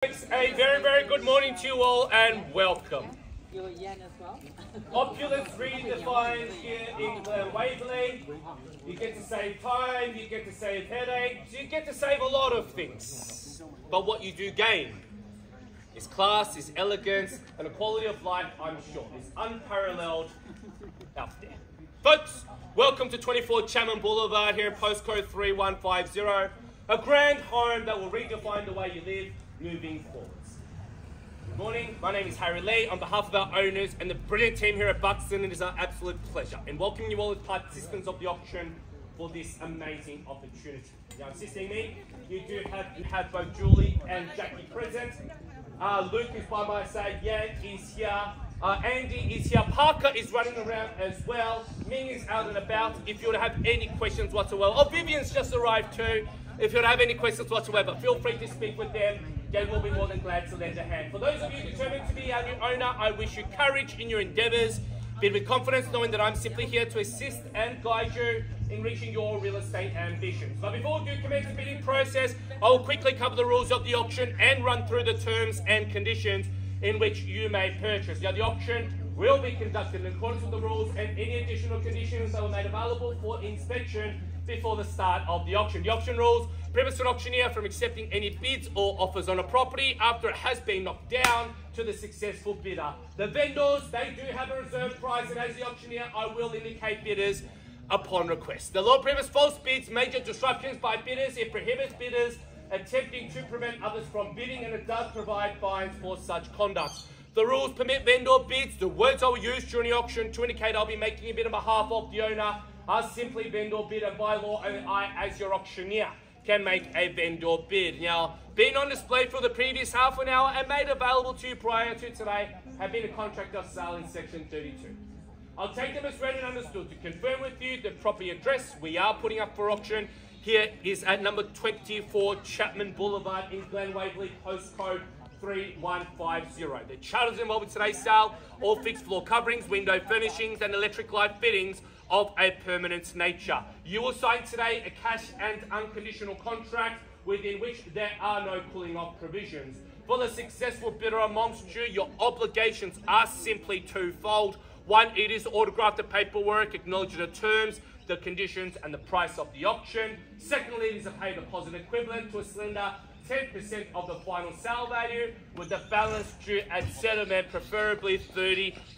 A very good morning to you all and welcome. You're Yan as well? Opulence redefined here in Glen, Waverley. You get to save time, you get to save headaches, you get to save a lot of things. But what you do gain is class, is elegance, and a quality of life, I'm sure, is unparalleled out there. Folks, welcome to 24 Chapman Boulevard here in postcode 3150. A grand home that will redefine the way you live moving forwards. Good morning, my name is Harry Lee. On behalf of our owners and the brilliant team here at Buxton, it is our absolute pleasure in welcoming you all as participants of the auction for this amazing opportunity. Now, assisting me, you do have both Julie and Jackie present. Luke is by my side, Yan is here, Andy is here, Parker is running around as well, Ming is out and about. If you would have any questions whatsoever, oh, Vivian's just arrived too. If you would have any questions whatsoever, feel free to speak with them. They will be more than glad to lend a hand. For those of you determined to be our new owner, I wish you courage in your endeavours. Bid with confidence, knowing that I'm simply here to assist and guide you in reaching your real estate ambitions. But before we do commence the bidding process, I will quickly cover the rules of the auction and run through the terms and conditions in which you may purchase. Now, the auction will be conducted in accordance with the rules and any additional conditions that were made available for inspection before the start of the auction. The auction rules prohibits an auctioneer from accepting any bids or offers on a property after it has been knocked down to the successful bidder. The vendors, they do have a reserve price, and as the auctioneer, I will indicate bidders upon request. The law prohibits false bids, major disruptions by bidders. It prohibits bidders attempting to prevent others from bidding, and it does provide fines for such conduct. The rules permit vendor bids. The words I will use during the auction to indicate I'll be making a bid on behalf of the owner are simply vendor bid, and by law, only I, as your auctioneer, can make a vendor bid. Now, being on display for the previous half an hour and made available to you prior to today have been a contract of sale in section 32. I'll take them as read and understood. To confirm with you the property address we are putting up for auction here is at number 24 Chapman Boulevard in Glen, Waverley, postcode 3150. The charters involved with today's sale, all fixed floor coverings, window furnishings and electric light fittings of a permanent nature. You will sign today a cash and unconditional contract within which there are no cooling off provisions. For the successful bidder amongst you, your obligations are simply twofold. One, it is to autograph the paperwork acknowledging the terms, the conditions and the price of the auction. Secondly, it is to pay a deposit equivalent to a slender 10% of the final sale value, with the balance due at settlement, preferably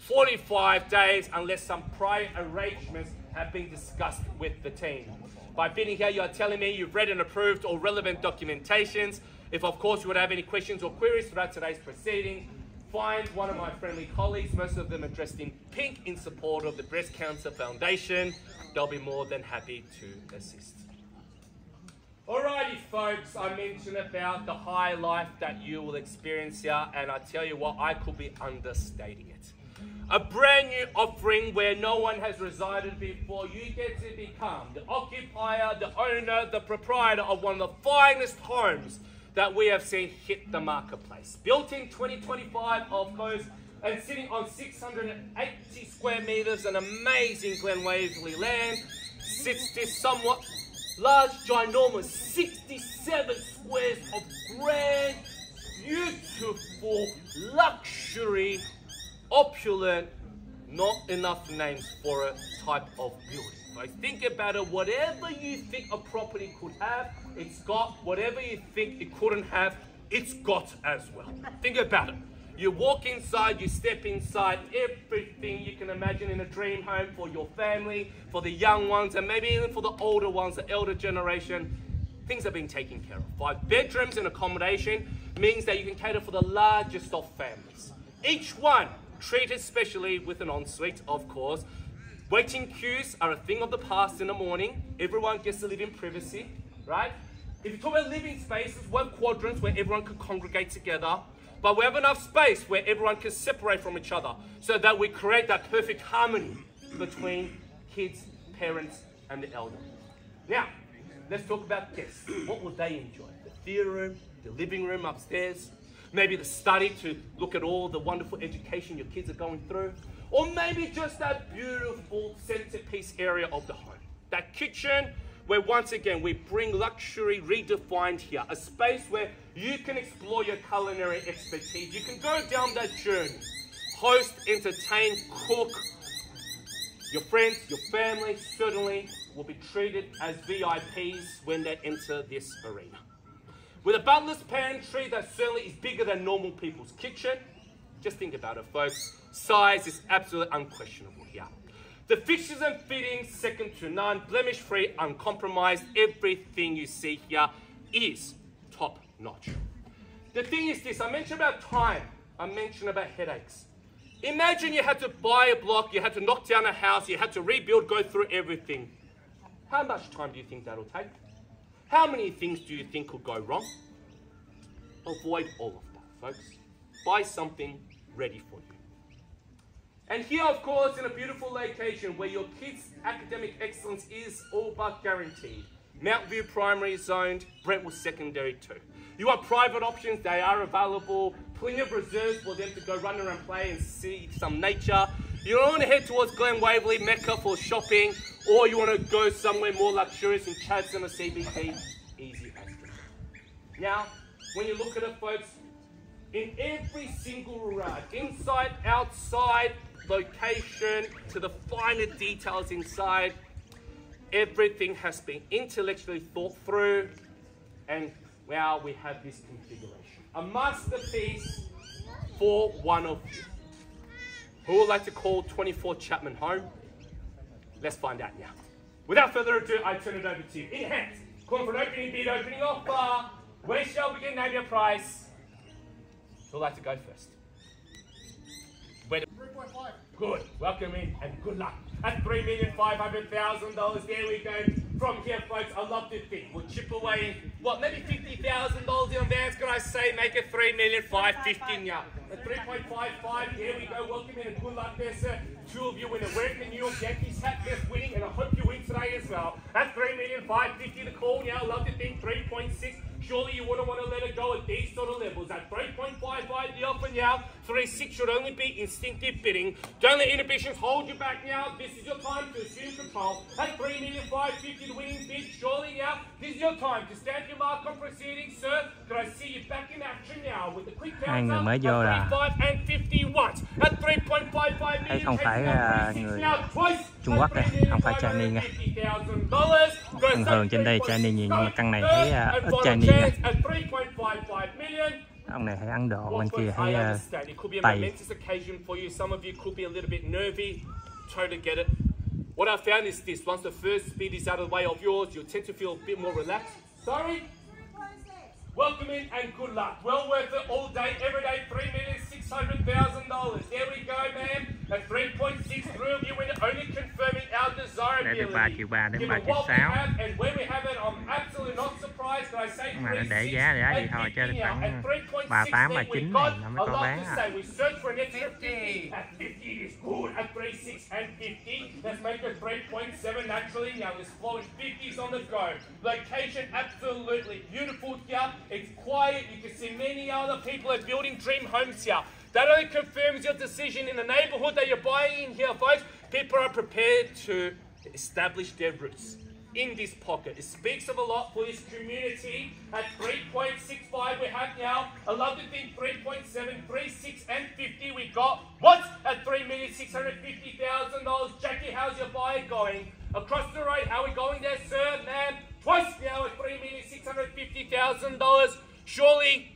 45 days, unless some prior arrangements have been discussed with the team. By bidding here, you are telling me you've read and approved all relevant documentations. If, of course, you would have any questions or queries throughout today's proceeding, find one of my friendly colleagues, most of them are dressed in pink in support of the Breast Cancer Foundation. They'll be more than happy to assist. Alrighty folks, I mentioned about the high life that you will experience here, and I tell you what, I could be understating it. A brand new offering where no one has resided before. You get to become the occupier, the owner, the proprietor of one of the finest homes that we have seen hit the marketplace. Built in 2025, of course, and sitting on 680 square meters, an amazing Glen Waverley land, sits this somewhat large, ginormous, 67 squares of grand, beautiful, luxury, opulent, not enough names for a type of building. Like, think about it, whatever you think a property could have, it's got. Whatever you think it couldn't have, it's got as well. Think about it. You walk inside, you step inside, everything you can imagine in a dream home for your family, for the young ones, and maybe even for the older ones, the elder generation. Things are being taken care of. 5 bedrooms and accommodation means that you can cater for the largest of families. Each one treated specially with an ensuite, of course. Waiting queues are a thing of the past in the morning. Everyone gets to live in privacy, right? If you talk about living spaces, one quadrants where everyone can congregate together. But we have enough space where everyone can separate from each other so that we create that perfect harmony between kids, parents, and the elderly. Now, let's talk about guests. What will they enjoy? The theatre room, the living room upstairs, maybe the study to look at all the wonderful education your kids are going through, or maybe just that beautiful centerpiece area of the home. That kitchen where once again we bring luxury redefined here, a space where You can explore your culinary expertise. You can go down that journey. Host, entertain, cook. Your friends, your family certainly will be treated as VIPs when they enter this arena. With a butler's pantry that certainly is bigger than normal people's kitchen. Just think about it, folks. Size is absolutely unquestionable here. The fixtures and fittings, second to none, blemish-free, uncompromised. Everything you see here is top-notch. The thing is this, I mentioned about time. I mentioned about headaches. Imagine you had to buy a block, you had to knock down a house, you had to rebuild, go through everything. How much time do you think that'll take? How many things do you think could go wrong? Avoid all of that, folks. Buy something ready for you. And here, of course, in a beautiful location where your kids' academic excellence is all but guaranteed. Mount View Primary zoned, Brentwood Secondary too. You want private options, they are available. Plenty of reserves for them to go run around, play and see some nature. You don't want to head towards Glen, Waverley, Mecca for shopping, or you want to go somewhere more luxurious in Chapman or CBD, easy as that. Now, when you look at it, folks, in every single ride, inside, outside, location, to the finer details inside, everything has been intellectually thought through, and now we have this configuration. A masterpiece for one of you. Who would like to call 24 Chapman home? Let's find out now. Without further ado, I turn it over to you. In hand, calling for an opening bid, opening offer. Where shall we begin? Name your price. Who would like to go first? 3.5. Good. Welcome in and good luck. At $3,500,000. There we go. From here, folks, I love to think we'll chip away, what, maybe $50,000 in advance. Can I say make it $3,550,000 now? At 3.55, there we go. Welcome in and good luck there, sir. Two of you winning. Wearing the New York Yankees hat, just winning, and I hope you win today as well. At $3,550,000 the call now. Love to think 3.6. Surely you wouldn't want to let it go at these sort of levels. At 3.55 the offer now. 3.6 should only be instinctive bidding. Don't let inhibitions hold you back now. This is your time to assume control. At $3,550,000 the winning bid. Surely now, this is your time to stamp your mark on proceedings, sir. Can I see you back in action now with the quick counter? Hai người mới vô là 35 and 51. At 3.55 thấy không phải người Trung Quốc đây, không phải Chinese nha. Thường thường trên đây Chinese nhiều, nhưng mà căn này thấy ít Chinese nha. Ông này thấy Ấn Độ, bên kia thấy Tây. What I found is this: once the first speed is out of the way of yours, you'll tend to feel a bit more relaxed. Sorry. Welcome in and good luck. Well worth it all day, every day. $3,600,000. There we go, ma'am. At 3.6, three of you win, only confirming our desirability. Đây từ 3.3 đến 3.6. And where we have it, I'm absolutely not surprised. Can I say mà nó để giá vậy thôi, chứ khoảng 38, 39 này nó mới có bán à. We search for an extra 50. At 50 is good. At 36 and 50, let's make it 3.7 naturally. Now there's flowing 50s on the go. Location absolutely beautiful here. It's quiet. You can see many other people are building dream homes here. That only confirms your decision in the neighborhood that you're buying in here, folks. People are prepared to establish their roots in this pocket. It speaks of a lot for this community. At 3.65 we have now. I love to think 3.7, 3.6 and 50 we got. What's at $3,650,000? Jackie, how's your buyer going? Across the road, how are we going there, sir, ma'am? Twice now at $3,650,000. Surely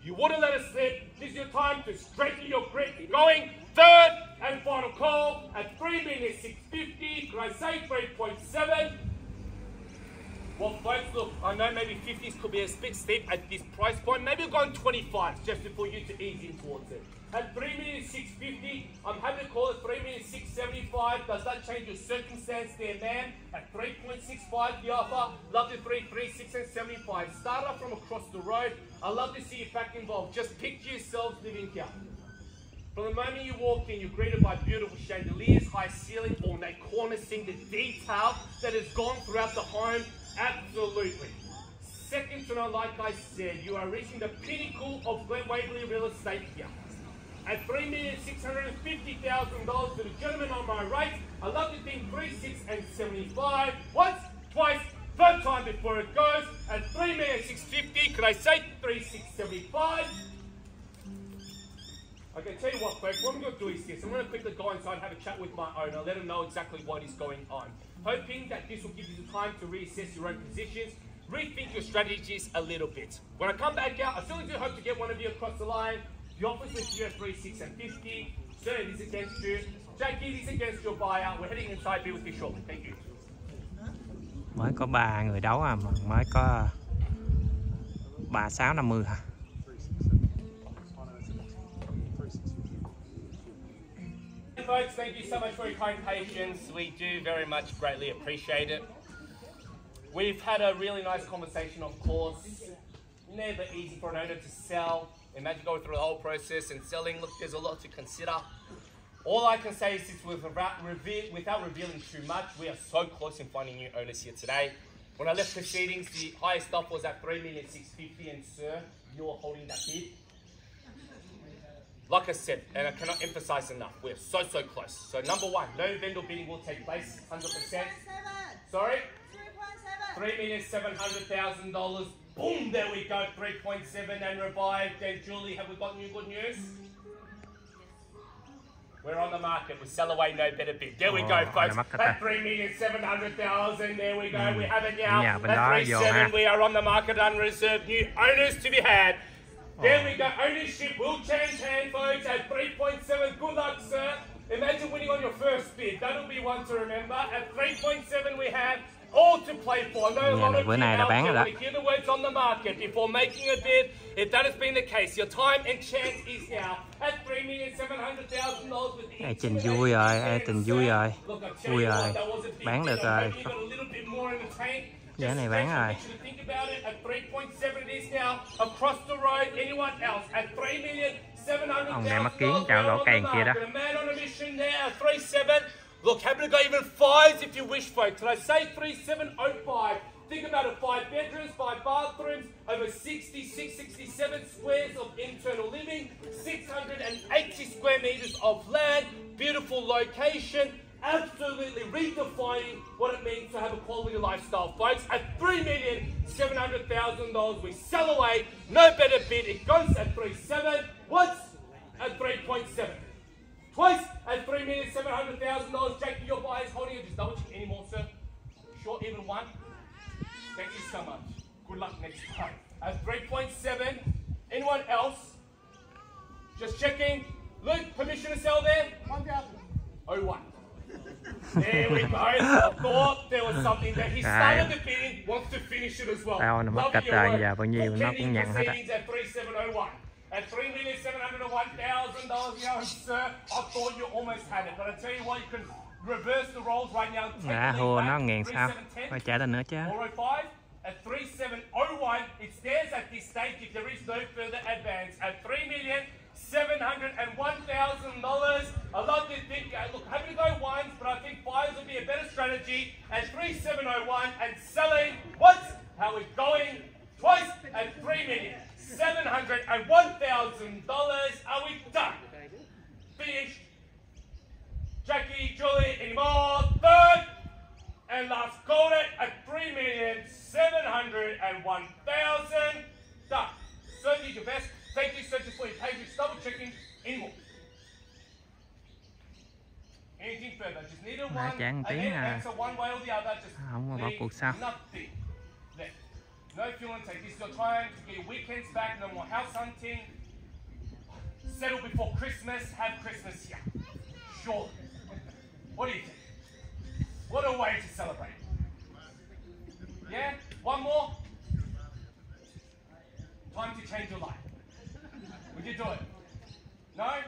you wouldn't let us slip. This is your time to strengthen your grip. Going third and final call at $3,650,000. Can I say 3.7? Well, folks, look, I know maybe 50s could be a bit steep at this price point. Maybe we're going 25 just for you to ease in towards it. At $3,650,000, I'm happy to call it $3,675,000. Does that change your circumstance there, ma'am? At 3.65 the offer. Love to 3.6 and 75. Start up from across the road. I'd love to see you back involved. Just picture yourselves living here. From the moment you walk in, you're greeted by beautiful chandeliers, high ceiling, ornate corners, seeing the detail that has gone throughout the home. Absolutely. Second to none, like I said, you are reaching the pinnacle of Glen Waverley real estate here. At $3,650,000 to the gentleman on my right, I love to think 3.6 and 75. Once, twice, Third time before it goes at 3,650,000. Could I say 3,675? I can tell you what, folks, what I'm going to do is this. I'm going to quickly go inside and have a chat with my owner, let him know exactly what is going on. Hoping that this will give you the time to reassess your own positions, rethink your strategies a little bit. When I come back out, I still do hope to get one of you across the line. The offers with you at 3, 6 and 50. Sir, it is against you. Jackie, it is against your buyout. We're heading inside. Be with you shortly. Thank you. Mới có 3 người đấu à, mà mới có 3650 hả? Folks, thank you so much for your kind patience. We do very much greatly appreciate it. We've had a really nice conversation, of course. Never easy for an owner to sell. Imagine going through the whole process and selling. Look, there's a lot to consider. All I can say is this, without revealing too much, we are so close in finding new owners here today. When I left proceedings, the highest offer was at 3,650,000, and sir, you're holding that bid. Like I said, and I cannot emphasize enough, we're so close. So number one, no vendor bidding will take place, 100%. Sorry? 3,700,000. Boom, there we go, 3.7 and revived. And Julie, have we got new good news? We're on the market with sell away, no better bid. There we go, folks. At 3,700,000, there we go. We have it now. At 3.7, we are on the market, unreserved. New owners to be had. There we go. Ownership will change hand, folks, at 3.7. Good luck, sir. Imagine winning on your first bid. That'll be one to remember. At 3.7, we have all to play for. No, a lot of you out there to hear the words on the market before making a bid. If that has been the case, your time and chance is now at $3,700,000 with the Trình vui rồi, Trình vui rồi, vui rồi, bán được rồi. Giá này bán rồi. Ông này mắt kiến chào lỗ càng kia đó. Look, happy to go even 5s if you wish, folks. Did I say 3705? Think about it, 5 bedrooms, 5 bathrooms, over 66, 67 squares of internal living, 680 square meters of land, beautiful location, absolutely redefining what it means to have a quality lifestyle, folks. At $3,700,000, we sell away, no better bid. It goes at 3.7. Once at 3.7. Twice at $3,700,000. Jackie, your buyer's holding it. Just double check anymore, sir. Sure, even one. Thank you so much. Good luck next time. At 3.7. Anyone else? Just checking. Luke, permission to sell there? 1,001. There we go. I thought there was something that he started the bidding, wants to finish it as well. Tao nó mất cách rồi, giờ bao nhiêu nó cũng nhận hết á. At $3,701,000, sir, I thought you almost had it, but I tell you what, you can reverse the roles right now. Thua nó ngàn sao? Phải trả lên nữa chứ. 405 at 3,701. It's theirs at this stage if there is no further advance. At $3,701,000. I love to think, look, happy to go ones, but I think 5s would be a better strategy. At 3,701 and selling. Once, how are we going? Twice at $3,701,000. Are we done? Finished. Jackie, Julie, any more? Third and last call it at $3,701,000. Done. So did your best. Thank you so much for your patience. Double checking. Any more? Anything further? Just need a one. Again, answer one way or the other. Just nothing left. No, if you want to take this your time to get your weekends back, no more house hunting. Settle before Christmas. Have Christmas here. Sure. What do you think? What a way to celebrate. Yeah? One more? Time to change your life. Would you do it? No?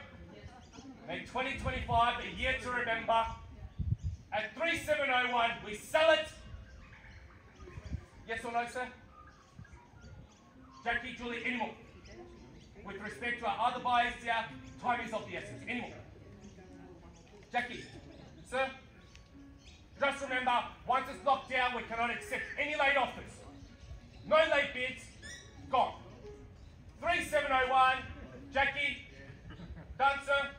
Make 2025 a year to remember. At 3,701, we sell it. Yes or no, sir? Jackie, Julie, any more? With respect to our other buyers here, time is of the essence. Any more? Jackie, sir? Just remember, once it's locked down, we cannot accept any late offers. No late bids. Gone. 3,701. Jackie, done, sir?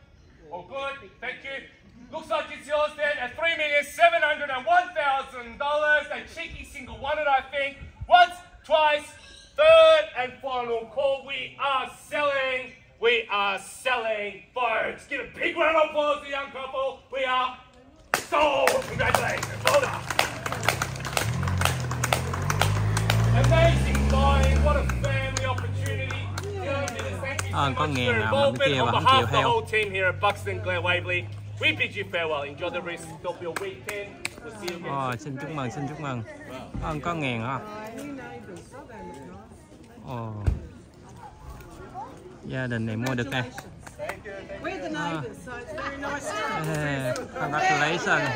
All good. Thank you. Looks like it's yours then at $3,701,000. A cheeky single won it, I think. Once, twice, third and final call. We are selling. We are selling, folks. Get a big round of applause for the young couple. We are sold. Congratulations. Well done. Amazing buying. What a family opportunity. Thank you so much for your involvement. On behalf of the whole team here at Buxton, Glen, Waverley, we bid you farewell. Enjoy the rest of your weekend. We'll see you again. Xin chúc mừng, xin chúc mừng. Có ngàn hả? Gia đình này mua được nè. Congratulations.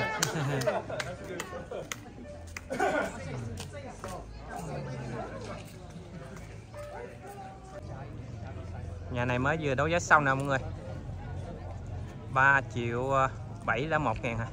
Nhà này mới vừa đấu giá xong nè mọi người. 3.700.000 đã 1.000 hả?